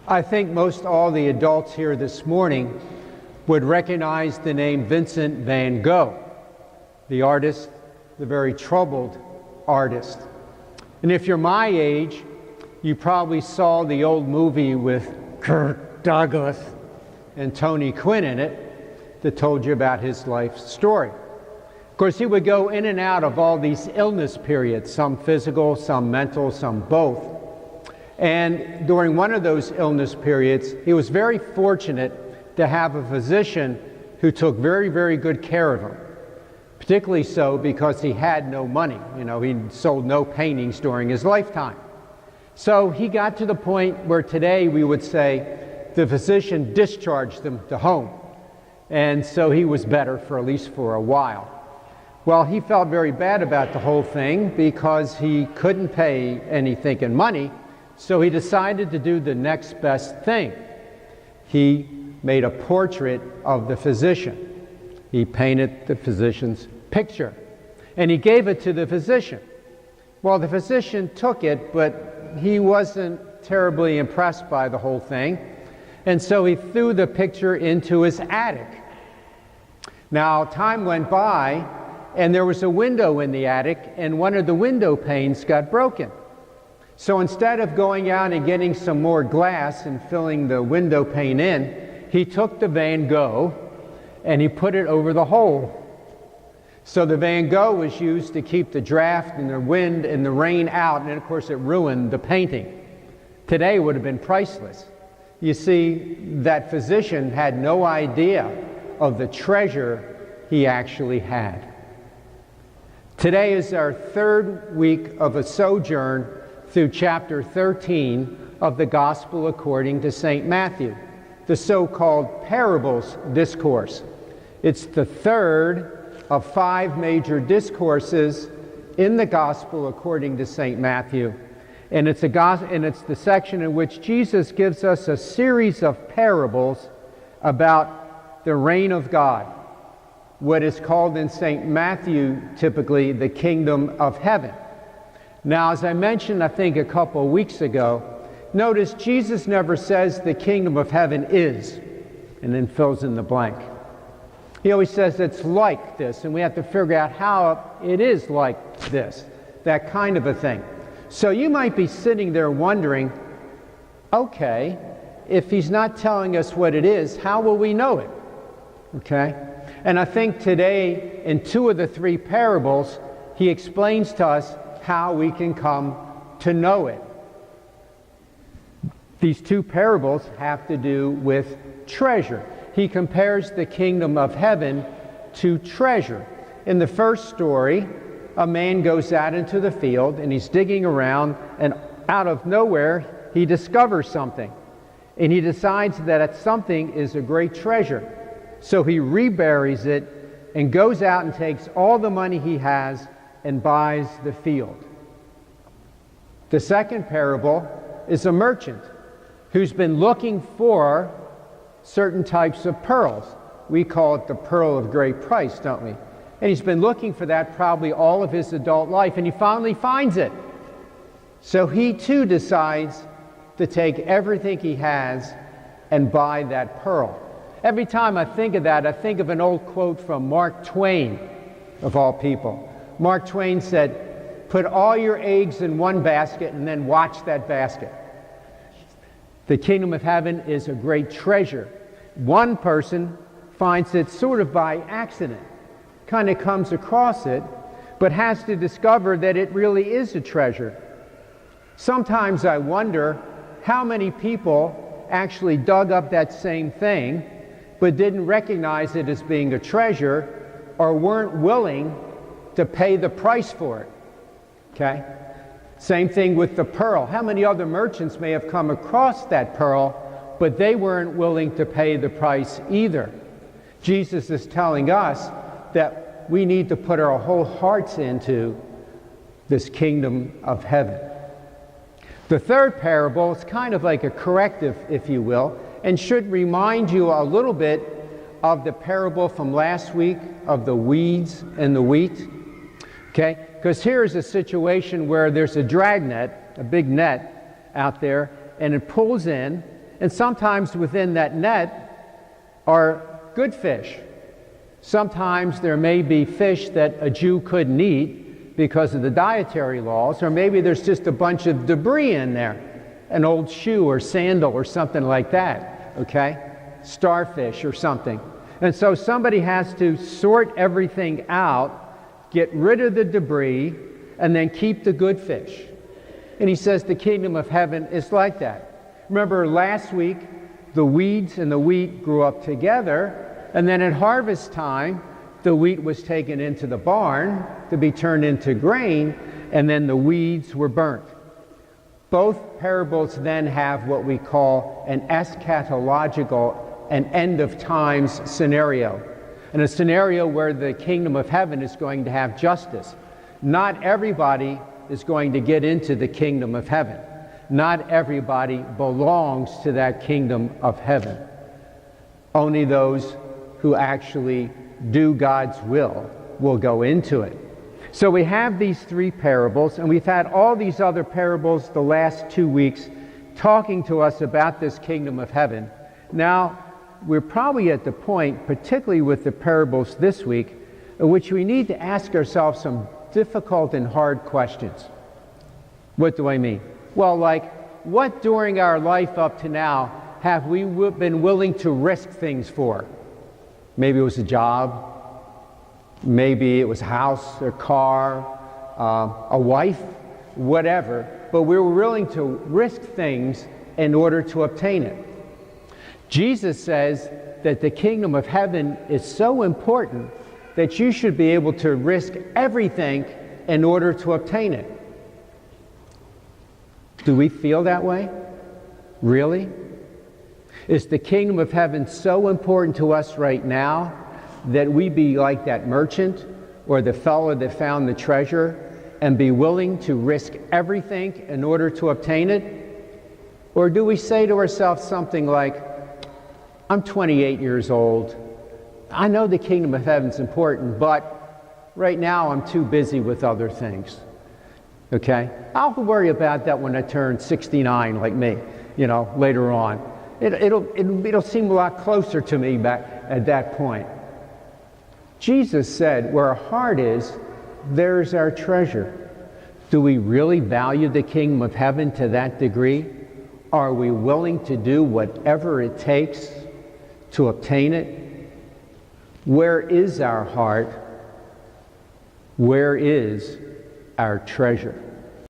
I think most all the adults here this morning would recognize the name Vincent van Gogh, the artist, the very troubled artist. And if you're my age, you probably saw the old movie with Kirk Douglas and Tony Quinn in it that told you about his life story. Of course, he would go in and out of all these illness periods, some physical, some mental, some both. And during one of those illness periods, he was very fortunate to have a physician who took very, very good care of him. Particularly so because he had no money. You know, he sold no paintings during his lifetime. So he got to the point where today we would say the physician discharged him to home. And so he was better for at least for a while. Well, he felt very bad about the whole thing because he couldn't pay anything in money. So he decided to do the next best thing. He made a portrait of the physician. He painted the physician's picture, and he gave it to the physician. Well, the physician took it, but he wasn't terribly impressed by the whole thing, and so he threw the picture into his attic. Now, time went by, and there was a window in the attic, and one of the window panes got broken. So instead of going out and getting some more glass and filling the window pane in, he took the Van Gogh and he put it over the hole. So the Van Gogh was used to keep the draft and the wind and the rain out, and of course it ruined the painting. Today would have been priceless. You see, that physician had no idea of the treasure he actually had. Today is our third week of a sojourn through chapter 13 of the Gospel according to St. Matthew, the so-called Parables Discourse. It's the third of 5 major discourses in the Gospel according to St. Matthew. And it's the section in which Jesus gives us a series of parables about the reign of God, what is called in St. Matthew typically the kingdom of heaven. Now, as I mentioned, I think a couple of weeks ago, notice Jesus never says the kingdom of heaven is, and then fills in the blank. He always says it's like this, and we have to figure out how it is like this, that kind of a thing. So you might be sitting there wondering, okay, if he's not telling us what it is, how will we know it? Okay? And I think today, in 2 of the 3 parables, he explains to us how we can come to know it. These 2 parables have to do with treasure. He compares the kingdom of heaven to treasure. In the first story, a man goes out into the field and he's digging around, and out of nowhere he discovers something. And he decides that that something is a great treasure. So he reburies it and goes out and takes all the money he has and buys the field. The second parable is a merchant who's been looking for certain types of pearls. We call it the pearl of great price, don't we? And he's been looking for that probably all of his adult life, and he finally finds it. So he too decides to take everything he has and buy that pearl. Every time I think of that, I think of an old quote from Mark Twain, of all people. Mark Twain said, "Put all your eggs in one basket and then watch that basket." The kingdom of heaven is a great treasure. One person finds it sort of by accident, kind of comes across it, but has to discover that it really is a treasure. Sometimes I wonder how many people actually dug up that same thing, but didn't recognize it as being a treasure, or weren't willing to pay the price for it. Okay? Same thing with the pearl. How many other merchants may have come across that pearl, but they weren't willing to pay the price either? Jesus is telling us that we need to put our whole hearts into this kingdom of heaven. The third parable is kind of like a corrective, if you will, and should remind you a little bit of the parable from last week of the weeds and the wheat. Okay? Because here's a situation where there's a dragnet, a big net out there, and it pulls in, And sometimes within that net are good fish. Sometimes there may be fish that a Jew couldn't eat because of the dietary laws, or maybe there's just a bunch of debris in there, an old shoe or sandal or something like that, okay? Starfish or something. And so somebody has to sort everything out, get rid of the debris, and then keep the good fish. And he says the kingdom of heaven is like that. Remember last week, the weeds and the wheat grew up together, and then at harvest time, the wheat was taken into the barn to be turned into grain, and then the weeds were burnt. Both parables then have what we call an eschatological, an end of times scenario, and a scenario where the kingdom of heaven is going to have justice. Not everybody is going to get into the kingdom of heaven. Not everybody belongs to that kingdom of heaven. Only those who actually do God's will go into it. So we have these three parables, and we've had all these other parables the last 2 weeks talking to us about this kingdom of heaven. Now, we're probably at the point, particularly with the parables this week, in which we need to ask ourselves some difficult and hard questions. What do I mean? Well, like, what during our life up to now have we been willing to risk things for? Maybe it was a job, maybe it was a house or car, a wife, whatever, but we were willing to risk things in order to obtain it. Jesus says that the kingdom of heaven is so important that you should be able to risk everything in order to obtain it. Do we feel that way? Really? Is the kingdom of heaven so important to us right now that we be like that merchant or the fellow that found the treasure and be willing to risk everything in order to obtain it? Or do we say to ourselves something like, I'm 28 years old, I know the kingdom of heaven's important, but right now I'm too busy with other things. Okay? I'll worry about that when I turn 69 like me, later on. It'll seem a lot closer to me back at that point. Jesus said, where our heart is, there's our treasure. Do we really value the kingdom of heaven to that degree? Are we willing to do whatever it takes to obtain it? Where is our heart? Where is our treasure?